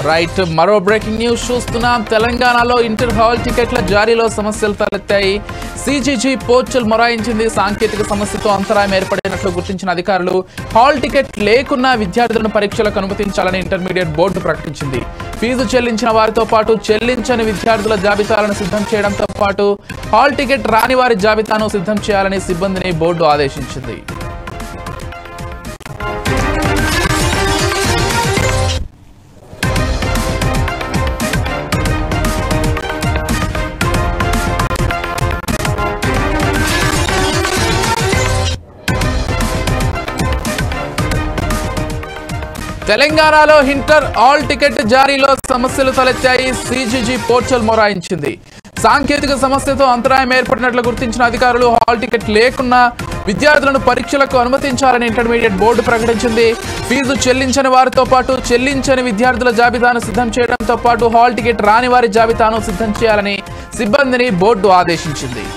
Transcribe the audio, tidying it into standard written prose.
Right, మరో breaking news చూస్తున్నాం. తెలంగాణలో ఇంటర్ హాల్ టికెట్ల జారీలో సమస్యలు తలెత్తాయి. CGG portal మొరాయించింది. సాంకేతిక సమస్యతో అంతరాయం ఏర్పడినట్లు గుర్తించిన అధికారులు హాల్ టికెట్ లేకున్నా విద్యార్థులను పరీక్షలకు అనుమతించాలని ఇంటర్మీడియట్ బోర్డు ప్రకటించింది. ఫీజు చెల్లించిన వారితో పాటు చెల్లించని విద్యార్థుల జాబితాలను సిద్ధం చేయడంతో పాటు హాల్ టికెట్ రాని వారి జాబితాను సిద్ధం చేయాలని సిబ్బందిని బోర్డు ఆదేశించింది. తెలంగాణలో ఇంటర్ హాల్ టికెట్ జారీలో సమస్యలు తలెత్తాయి. CGG portal మొరాయించింది. సాంకేతిక సమస్యతో అంతరాయం ఏర్పడినట్లు గుర్తించిన అధికారులు హాల్ టికెట్ లేకున్నా విద్యార్థులను పరీక్షలకు అనుమతించాలని ఇంటర్మీడియట్ బోర్డు ప్రకటించింది. ఫీజు చెల్లించని వారితో పాటు చెల్లించని విద్యార్థుల జాబితాను సిద్ధం చేయడంతో పాటు హాల్ టికెట్ రాని వారి జాబితాను సిద్ధం చేయాలని సిబ్బందిని బోర్డు ఆదేశించింది.